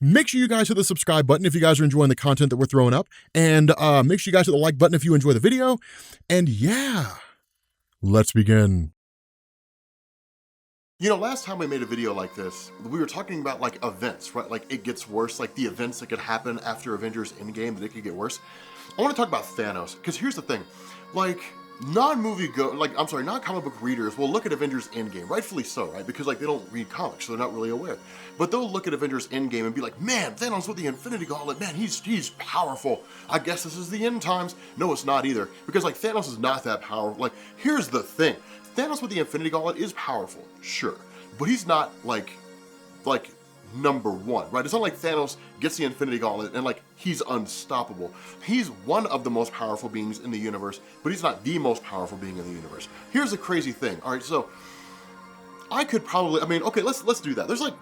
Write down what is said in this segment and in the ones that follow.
Make sure you guys hit the subscribe button if you guys are enjoying the content that we're throwing up, and make sure you guys hit the like button if you enjoy the video, and yeah, let's begin. You know, last time we made a video like this, we were talking about like events, right? Like it gets worse, like the events that could happen after Avengers Endgame, that it could get worse. I want to talk about Thanos, because here's the thing, like non-comic book readers will look at Avengers Endgame, rightfully so, right? Because like they don't read comics, so they're not really aware. But they'll look at Avengers Endgame and be like, man, Thanos with the Infinity Gauntlet, man, he's powerful. I guess this is the end times. No, it's not either, because like Thanos is not that powerful. Like, here's the thing. Thanos with the Infinity Gauntlet is powerful, sure, but he's not like number one, right? It's not like Thanos gets the Infinity Gauntlet and like he's unstoppable. He's one of the most powerful beings in the universe, but he's not the most powerful being in the universe. Here's the crazy thing, all right? So I could probably, okay, let's do that. There's like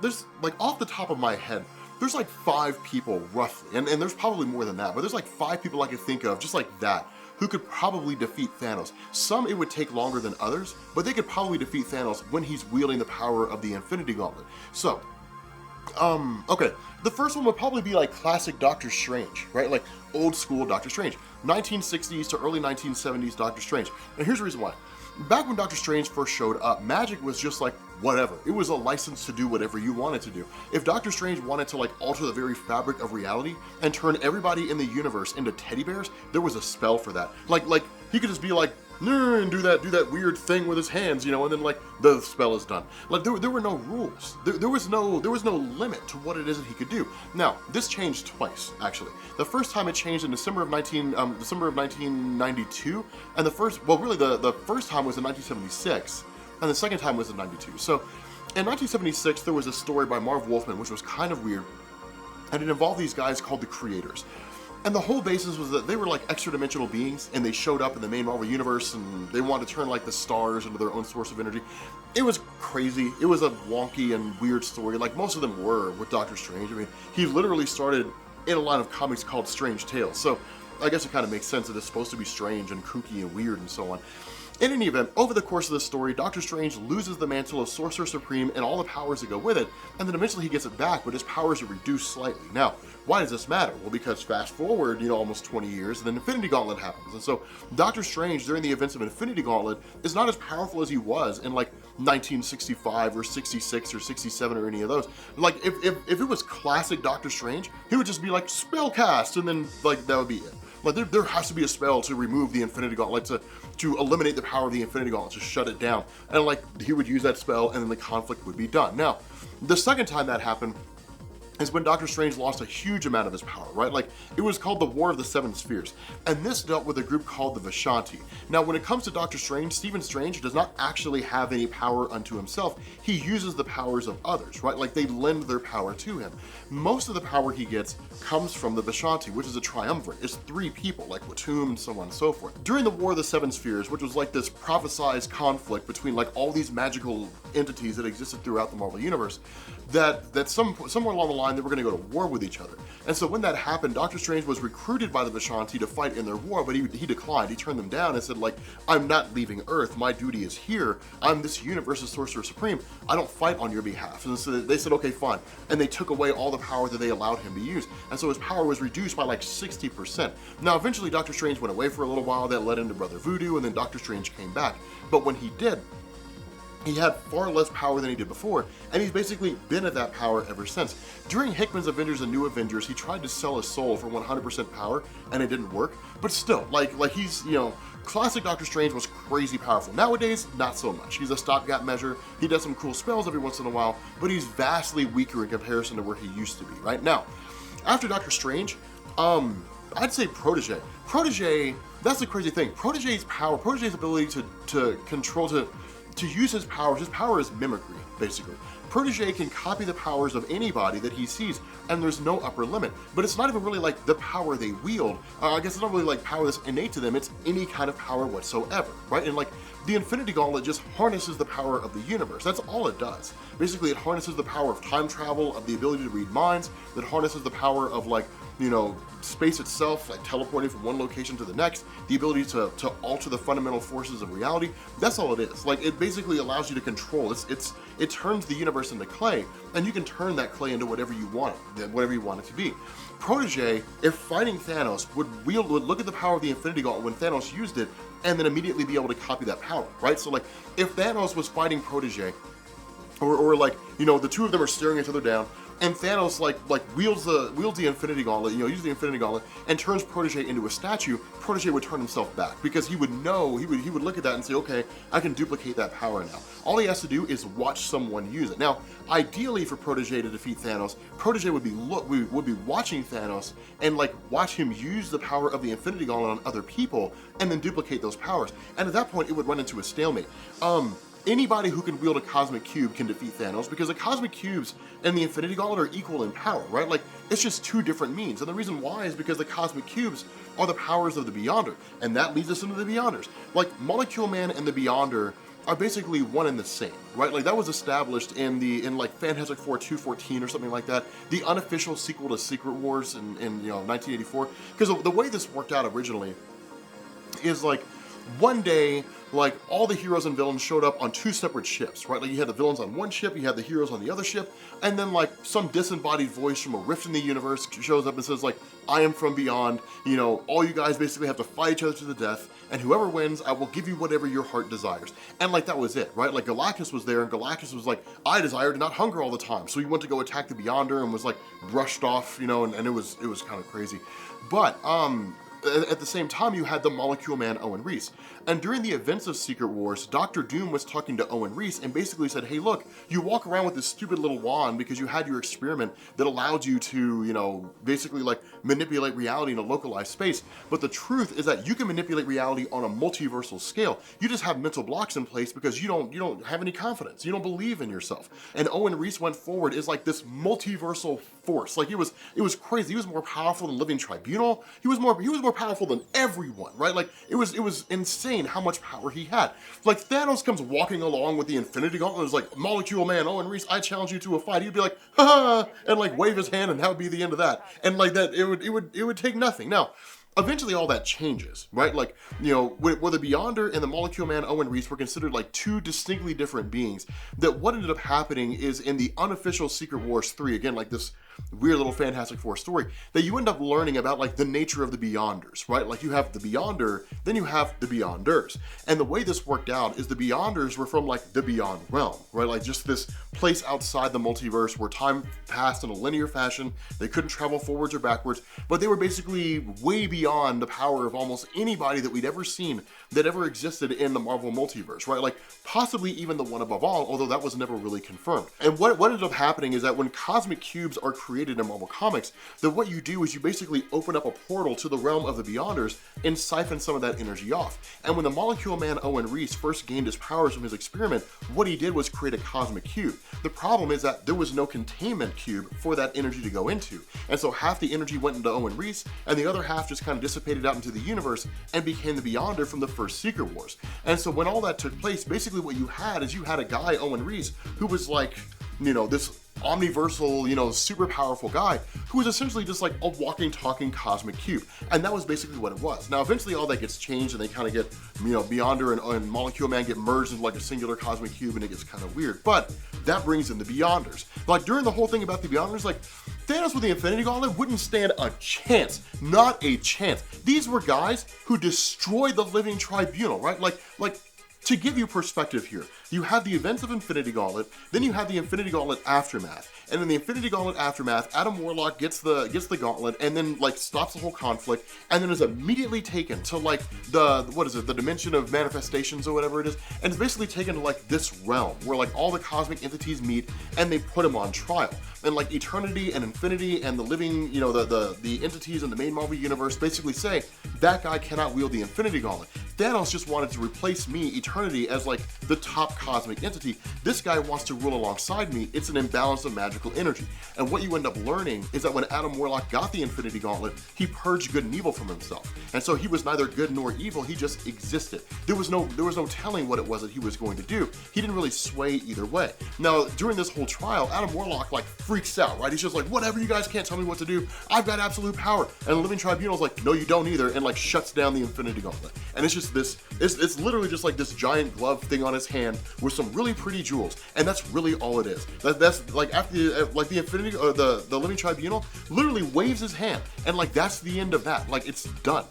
off the top of my head, there's like 5 people roughly, and there's probably more than that, but there's like 5 people I could think of just like that who could probably defeat Thanos. Some it would take longer than others, but they could probably defeat Thanos when he's wielding the power of the Infinity Gauntlet. So, okay, the first one would probably be like classic Doctor Strange, right? Like old school Doctor Strange, 1960s to early 1970s Doctor Strange. And here's the reason why. Back when Doctor Strange first showed up, magic was just like whatever. It was a license to do whatever you wanted to do. If Doctor Strange wanted to like alter the very fabric of reality and turn everybody in the universe into teddy bears, there was a spell for that. Like he could just be like, and do that weird thing with his hands, you know, and then like the spell is done. Like there were no rules. There was no limit to what it is that he could do. Now this changed twice actually. The first time it changed in December of 1992, and the first time was in 1976, and the second time was in 92. So in 1976 there was a story by Marv Wolfman which was kind of weird, and it involved these guys called the Creators. And the whole basis was that they were like extra dimensional beings, and they showed up in the main Marvel universe, and they wanted to turn like the stars into their own source of energy. It was crazy. It was a wonky and weird story, like most of them were with Doctor Strange. I mean, he literally started in a line of comics called Strange Tales, so I guess it kind of makes sense that it's supposed to be strange and kooky and weird and so on. In any event, over the course of the story, Doctor Strange loses the mantle of Sorcerer Supreme and all the powers that go with it, and then eventually he gets it back, but his powers are reduced slightly. Now, why does this matter? Well, because fast forward, you know, almost 20 years, and then Infinity Gauntlet happens. And so Doctor Strange, during the events of Infinity Gauntlet, is not as powerful as he was in like 1965 or 66 or 67 or any of those. Like, if it was classic Doctor Strange, he would just be like, spell cast, and then like that would be it. Like there has to be a spell to remove the Infinity Gauntlet, to eliminate the power of the Infinity Gauntlet, to shut it down. And like he would use that spell, and then the conflict would be done. Now, the second time that happened is when Doctor Strange lost a huge amount of his power, right? Like, it was called the War of the Seven Spheres, and this dealt with a group called the Vishanti. Now, when it comes to Doctor Strange, Stephen Strange does not actually have any power unto himself. He uses the powers of others, right? Like, they lend their power to him. Most of the power he gets comes from the Vishanti, which is a triumvirate. It's 3 people, like Watum and so on and so forth. During the War of the Seven Spheres, which was like this prophesized conflict between like all these magical entities that existed throughout the Marvel Universe, that somewhere along the line they were going to go to war with each other. And so when that happened, Doctor Strange was recruited by the Vishanti to fight in their war, but he declined. He turned them down and said, like, I'm not leaving Earth. My duty is here. I'm this universe's Sorcerer Supreme. I don't fight on your behalf. And so they said, okay, fine. And they took away all the power that they allowed him to use. And so his power was reduced by like 60%. Now, eventually Doctor Strange went away for a little while. That led into Brother Voodoo, and then Doctor Strange came back. But when he did, he had far less power than he did before, and he's basically been at that power ever since. During Hickman's Avengers and New Avengers, he tried to sell his soul for 100% power, and it didn't work. But still, like he's, you know, classic Doctor Strange was crazy powerful. Nowadays, not so much. He's a stopgap measure. He does some cool spells every once in a while, but he's vastly weaker in comparison to where he used to be, right? Now, after Doctor Strange, I'd say Protege. Protege, that's the crazy thing. Protege's power, Protege's ability to use his power is mimicry, basically. Protege can copy the powers of anybody that he sees, and there's no upper limit. But it's not even really like the power they wield. I guess it's not really like power that's innate to them, it's any kind of power whatsoever, right? And like, the Infinity Gauntlet just harnesses the power of the universe. That's all it does. Basically, it harnesses the power of time travel, of the ability to read minds, that harnesses the power of like, you know, space itself, like teleporting from one location to the next, the ability to alter the fundamental forces of reality. That's all it is. Like, it basically allows you to control. it turns the universe into clay, and you can turn that clay into whatever you want it to be. Protege, if fighting Thanos, would look at the power of the Infinity Gauntlet when Thanos used it, and then immediately be able to copy that power, right? So like, if Thanos was fighting Protege, or like, you know, the two of them are staring each other down, and Thanos like wields the Infinity Gauntlet, you know, uses the Infinity Gauntlet and turns Protege into a statue, Protege would turn himself back because he would know, he would look at that and say, okay, I can duplicate that power now. All he has to do is watch someone use it. Now, ideally for Protege to defeat Thanos, Protege would be watching Thanos and like watch him use the power of the Infinity Gauntlet on other people and then duplicate those powers. And at that point, it would run into a stalemate. Anybody who can wield a cosmic cube can defeat Thanos because the cosmic cubes and the Infinity Gauntlet are equal in power, right? Like, it's just two different means. And the reason why is because the cosmic cubes are the powers of the Beyonder. And that leads us into the Beyonders. Like, Molecule Man and the Beyonder are basically one and the same, right? Like, that was established in like Fantastic Four 214 or something like that, the unofficial sequel to Secret Wars in 1984. Because the way this worked out originally is like, one day, like, all the heroes and villains showed up on two separate ships, right? Like, you had the villains on one ship, you had the heroes on the other ship, and then, like, some disembodied voice from a rift in the universe shows up and says, like, I am from beyond, you know, all you guys basically have to fight each other to the death, and whoever wins, I will give you whatever your heart desires. And, like, that was it, right? Like, Galactus was there, and Galactus was like, I desire to not hunger all the time, so he went to go attack the Beyonder and was, like, brushed off, you know, and it was kind of crazy. But, at the same time, you had the Molecule Man Owen Reese. And during the events of Secret Wars, Dr. Doom was talking to Owen Reese and basically said, hey, look, you walk around with this stupid little wand because you had your experiment that allowed you to, you know, basically like manipulate reality in a localized space. But the truth is that you can manipulate reality on a multiversal scale. You just have mental blocks in place because you don't have any confidence. You don't believe in yourself. And Owen Reese went forward as like this multiversal force. Like, it was crazy. He was more powerful than Living Tribunal. He was more powerful than everyone, right? Like, it was insane how much power he had. Like, Thanos comes walking along with the Infinity Gauntlet and is like, Molecule Man, Owen Reese, I challenge you to a fight. He'd be like, ha, and like wave his hand, and that would be the end of that. And like that, it would take nothing. Now, eventually all that changes, right? Like, you know, where the Beyonder and the Molecule Man Owen Reese were considered like two distinctly different beings, that what ended up happening is in the unofficial Secret Wars 3, again, like this weird little Fantastic Four story, that you end up learning about like the nature of the Beyonders, right? Like, you have the Beyonder, then you have the Beyonders. And the way this worked out is the Beyonders were from like the Beyond realm, right? Like, just this place outside the multiverse where time passed in a linear fashion. They couldn't travel forwards or backwards, but they were basically way beyond the power of almost anybody that we'd ever seen that ever existed in the Marvel multiverse, right? Like, possibly even the one above all, although that was never really confirmed. And what ended up happening is that when cosmic cubes are created in Marvel Comics, then what you do is you basically open up a portal to the realm of the Beyonders and siphon some of that energy off. And when the Molecule Man Owen Reese first gained his powers from his experiment, what he did was create a cosmic cube. The problem is that there was no containment cube for that energy to go into. And so half the energy went into Owen Reese, and the other half just kind of dissipated out into the universe and became the Beyonder from the first Secret Wars. And so when all that took place, basically what you had is you had a guy, Owen Reese, who was like, you know, this omniversal, you know, super powerful guy who was essentially just like a walking, talking cosmic cube. And that was basically what it was. Now, eventually all that gets changed and they kind of get, you know, Beyonder and Molecule Man get merged into like a singular cosmic cube, and it gets kind of weird. But that brings in the Beyonders. Like, during the whole thing about the Beyonders, like, Thanos with the Infinity Gauntlet wouldn't stand a chance. Not a chance. These were guys who destroyed the Living Tribunal, right? Like, to give you perspective here, you have the events of Infinity Gauntlet, then you have the Infinity Gauntlet Aftermath. And in the Infinity Gauntlet Aftermath, Adam Warlock gets the gauntlet and then like stops the whole conflict, and then is immediately taken to like the dimension of manifestations or whatever it is, and it's basically taken to like this realm where like all the cosmic entities meet and they put him on trial. And like Eternity and Infinity and the living, you know, the entities in the main Marvel universe basically say, that guy cannot wield the Infinity Gauntlet. Thanos just wanted to replace me, Eternity, as like the top cosmic entity. This guy wants to rule alongside me. It's an imbalance of magical energy. And what you end up learning is that when Adam Warlock got the Infinity Gauntlet, he purged good and evil from himself. And so he was neither good nor evil, he just existed. There was no telling what it was that he was going to do. He didn't really sway either way. Now, during this whole trial, Adam Warlock like freaks out, right? He's just like, whatever, you guys can't tell me what to do. I've got absolute power. And the Living Tribunal's like, no, you don't either, and like shuts down the Infinity Gauntlet. And it's just this, it's literally just like this giant glove thing on his hand with some really pretty jewels, and that's really all it is. That's like after the Infinity or the Living Tribunal literally waves his hand, and like that's the end of that. Like it's done.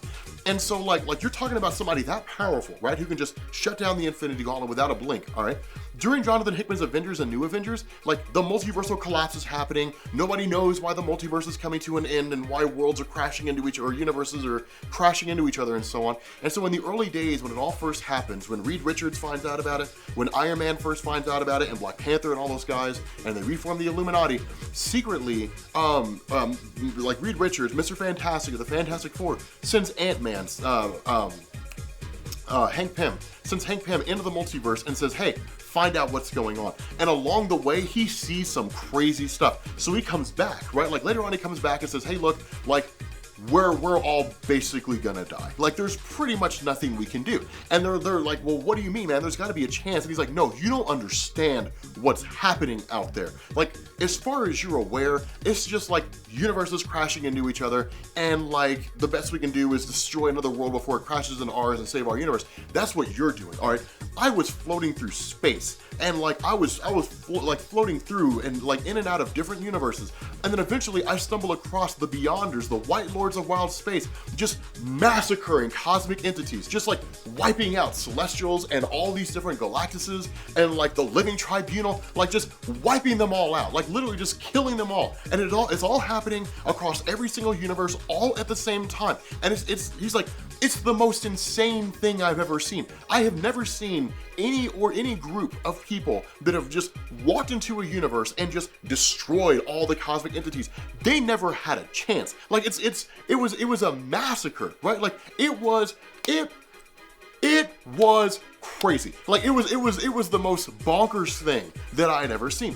And so like you're talking about somebody that powerful, right? Who can just shut down the Infinity Gauntlet without a blink, all right? During Jonathan Hickman's Avengers and New Avengers, like the multiversal collapse is happening. Nobody knows why the multiverse is coming to an end and why worlds are crashing into each other, or universes are crashing into each other and so on. And so in the early days when it all first happens, when Reed Richards finds out about it, when Iron Man first finds out about it, and Black Panther and all those guys, and they reform the Illuminati, secretly, like Reed Richards, Mr. Fantastic of the Fantastic Four, sends Ant-Man, Hank Pym, sends Hank Pym into the multiverse and says, hey, find out what's going on. And along the way, he sees some crazy stuff. So he comes back, right? Like later on, he comes back and says, hey, look, like we're all basically gonna die. Like there's pretty much nothing we can do. And they're like, well, what do you mean, man? There's gotta be a chance. And he's like, no, you don't understand what's happening out there. Like, as far as you're aware, it's just like universes crashing into each other, and like the best we can do is destroy another world before it crashes into ours and save our universe. That's what you're doing, all right? I was floating through space, and like I was floating through and like in and out of different universes, and then eventually I stumble across the Beyonders, the White Lords of Wild Space, just massacring cosmic entities, just like wiping out Celestials and all these different Galactuses, and like the Living Tribunal, like just wiping them all out, like literally just killing them all. And it's all happening across every single universe, all at the same time. And he's like, it's the most insane thing I've ever seen. I have never seen any group of people that have just walked into a universe and just destroyed all the cosmic entities. They never had a chance. Like it was a massacre, right? Like it was crazy. Like it was the most bonkers thing that I had ever seen.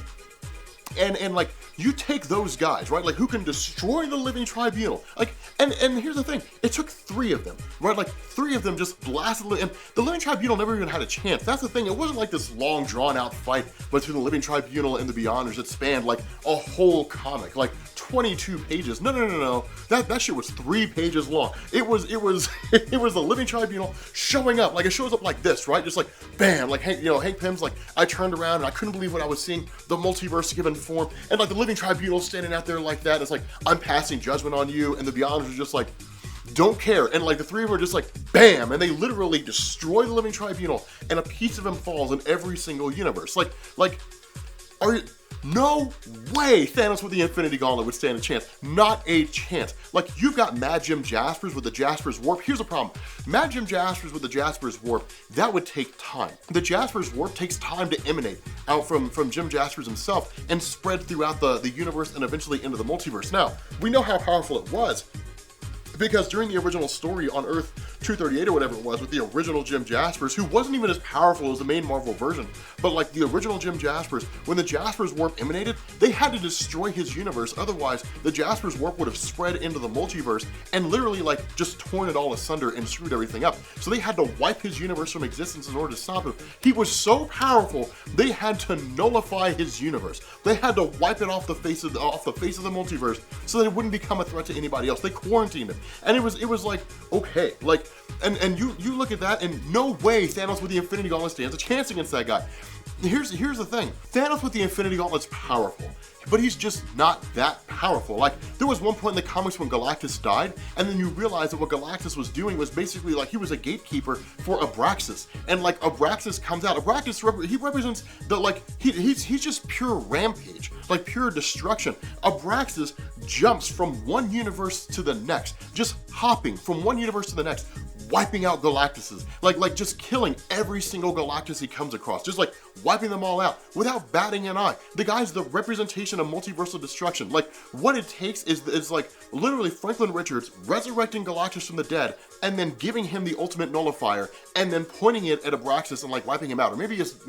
And like you take those guys, right? Like who can destroy the Living Tribunal? Like, and here's the thing, it took 3 of them, right? Like 3 of them just blasted, and the Living Tribunal never even had a chance. That's the thing, it wasn't like this long drawn out fight between the Living Tribunal and the Beyonders that spanned like a whole comic, like 22 pages. No. That shit was 3 pages long. It was the Living Tribunal showing up, like it shows up like this, right? Just like bam, like Hank Pym's like, I turned around and I couldn't believe what I was seeing, the multiverse given form, and like the Living Tribunal standing out there like that. It's like, I'm passing judgment on you, and the Beyonders are just like, don't care. And like the 3 of them are just like bam, and they literally destroy the Living Tribunal, and a piece of him falls in every single universe. Like no way Thanos with the Infinity Gauntlet would stand a chance. Not a chance. Like, you've got Mad Jim Jaspers with the Jaspers Warp. Here's the problem. Mad Jim Jaspers with the Jaspers Warp, that would take time. The Jaspers Warp takes time to emanate out from Jim Jaspers himself and spread throughout the universe and eventually into the multiverse. Now, we know how powerful it was, because during the original story on Earth 238 or whatever it was, with the original Jim Jaspers, who wasn't even as powerful as the main Marvel version, but like the original Jim Jaspers, when the Jaspers Warp emanated, they had to destroy his universe, otherwise the Jaspers Warp would have spread into the multiverse and literally like just torn it all asunder and screwed everything up. So they had to wipe his universe from existence in order to stop him. He was so powerful, they had to nullify his universe. They had to wipe it off the face of the multiverse so that it wouldn't become a threat to anybody else. They quarantined him. And it was like, okay, like, and you look at that, and no way Thanos with the Infinity Gauntlet stands a chance against that guy. Here's the thing, Thanos with the Infinity Gauntlet's powerful, but he's just not that powerful. Like, there was one point in the comics when Galactus died, and then you realize that what Galactus was doing was basically like he was a gatekeeper for Abraxas, and like Abraxas comes out. Abraxas, he represents the, like, he's just pure rampage, like pure destruction. Abraxas jumps from one universe to the next, just hopping from one universe to the next, wiping out Galactuses, like just killing every single Galactus he comes across, just like wiping them all out without batting an eye. The guy's the representation of multiversal destruction. Like, what it takes is like literally Franklin Richards resurrecting Galactus from the dead and then giving him the ultimate nullifier and then pointing it at Abraxas and like wiping him out. Or maybe it's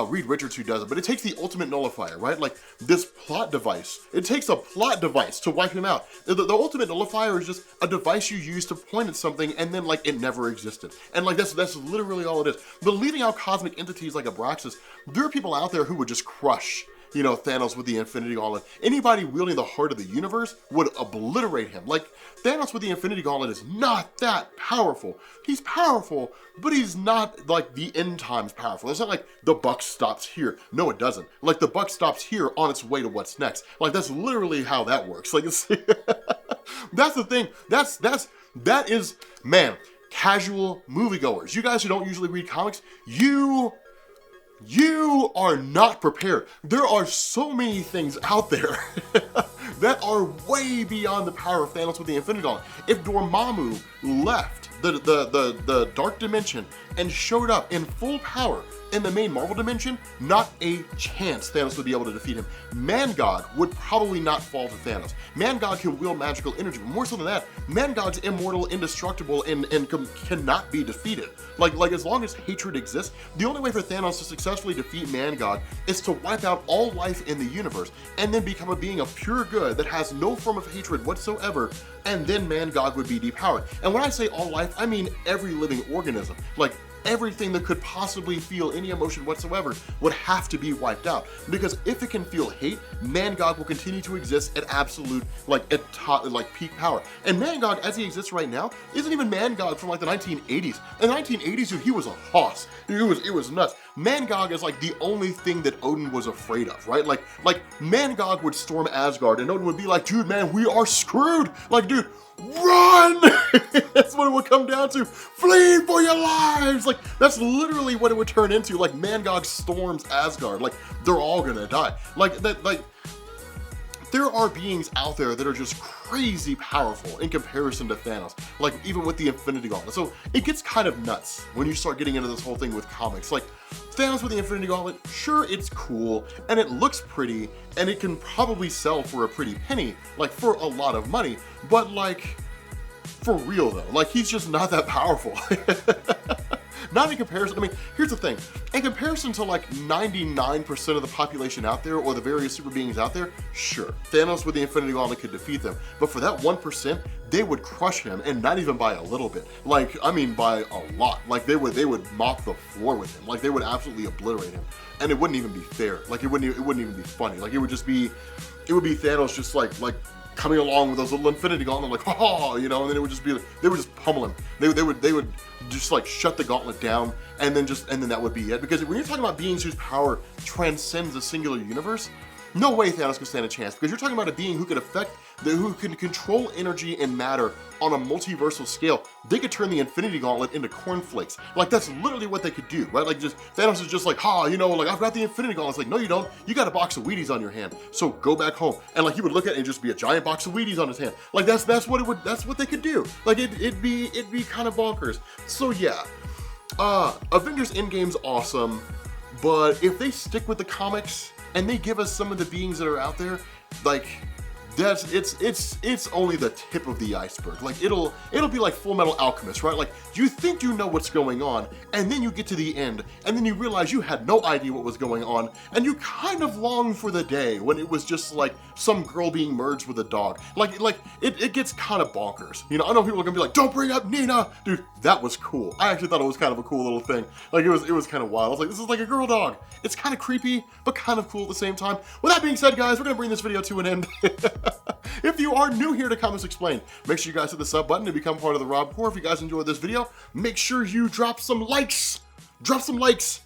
Reed Richards who does it, but it takes the ultimate nullifier, right? Like this plot device. It takes a plot device to wipe him out. The ultimate nullifier is just a device you use to point at something and then like it never existed. And like that's literally all it is. But leaving out cosmic entities like Abraxas, there are people out there who would just crush you know, Thanos with the Infinity Gauntlet. Anybody wielding the heart of the universe would obliterate him. Like, Thanos with the Infinity Gauntlet is not that powerful. He's powerful, but he's not like the end times powerful. It's not like the buck stops here. No, it doesn't. Like, the buck stops here on its way to what's next. Like, that's literally how that works. Like, it's that's the thing. That is, man, casual moviegoers. You guys who don't usually read comics, you are not prepared. There are so many things out there that are way beyond the power of Thanos with the Infinity Gauntlet. If Dormammu left the dark dimension and showed up in full power in the main Marvel dimension, not a chance Thanos would be able to defeat him. Man-God would probably not fall to Thanos. Man-God can wield magical energy, but more so than that, Man-God's immortal, indestructible, and cannot be defeated. Like as long as hatred exists, the only way for Thanos to successfully defeat Man-God is to wipe out all life in the universe, and then become a being of pure good that has no form of hatred whatsoever, and then Man-God would be depowered. And when I say all life, I mean every living organism. Like, everything that could possibly feel any emotion whatsoever would have to be wiped out. Because if it can feel hate, Man-God will continue to exist at absolute, like, at top, like, peak power. And Man-God, as he exists right now, isn't even Man-God from, like, the 1980s. In the 1980s, dude, he was a hoss. It was nuts. Man-God is, like, the only thing that Odin was afraid of, right? Like Man-God would storm Asgard, and Odin would be like, dude, man, we are screwed. Like, dude, run! That's what it would come down to. Flee for your lives! Like, that's literally what it would turn into. Like, Man-God storms Asgard. Like, they're all gonna die. Like, there are beings out there that are just crazy powerful in comparison to Thanos. Like, even with the Infinity Gauntlet. So, it gets kind of nuts when you start getting into this whole thing with comics. Like, Thanos with the Infinity Gauntlet, sure, it's cool, and it looks pretty, and it can probably sell for a pretty penny, like, for a lot of money, but, like, for real, though, like, he's just not that powerful. Not in comparison, I mean, here's the thing. In comparison to like 99% of the population out there or the various super beings out there, sure, Thanos with the Infinity Gauntlet could defeat them. But for that 1%, they would crush him, and not even by a little bit. Like, I mean by a lot. Like, they would mop the floor with him. Like, they would absolutely obliterate him. And it wouldn't even be fair. Like, it wouldn't even be funny. Like, it would be Thanos just like coming along with those little Infinity Gauntlet, like, ha, you know, and then it would just be, they would just pummel him. They would just like shut the gauntlet down, and then that would be it. Because when you're talking about beings whose power transcends a singular universe, no way Thanos could stand a chance, because you're talking about a being who who can control energy and matter on a multiversal scale. They could turn the Infinity Gauntlet into cornflakes. Like, that's literally what they could do, right? Like, just Thanos is just like, ha, you know, like, I've got the Infinity Gauntlet. It's like, no, you don't. You got a box of Wheaties on your hand, so go back home. And like, he would look at it and just be a giant box of Wheaties on his hand. Like, that's what they could do. Like, it'd be kind of bonkers. So yeah, Avengers Endgame's awesome, but if they stick with the comics and they give us some of the beings that are out there, like, it's only the tip of the iceberg. Like, it'll be like Full Metal Alchemist, right? Like, you think you know what's going on, and then you get to the end, and then you realize you had no idea what was going on, and you kind of long for the day when it was just like some girl being merged with a dog. Like it gets kind of bonkers. You know, I know people are gonna be like, don't bring up Nina! Dude, that was cool. I actually thought it was kind of a cool little thing. Like, it was kind of wild. I was like, this is like a girl dog. It's kind of creepy, but kind of cool at the same time. With that being said, guys, we're gonna bring this video to an end. If you are new here to Comics Explained, make sure you guys hit the sub button to become part of the Rob Corps. If you guys enjoyed this video, make sure you drop some likes. Drop some likes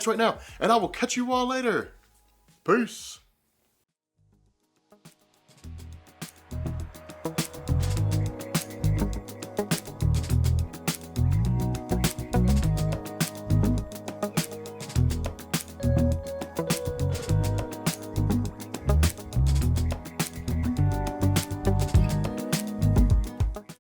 right now, and I will catch you all later. Peace.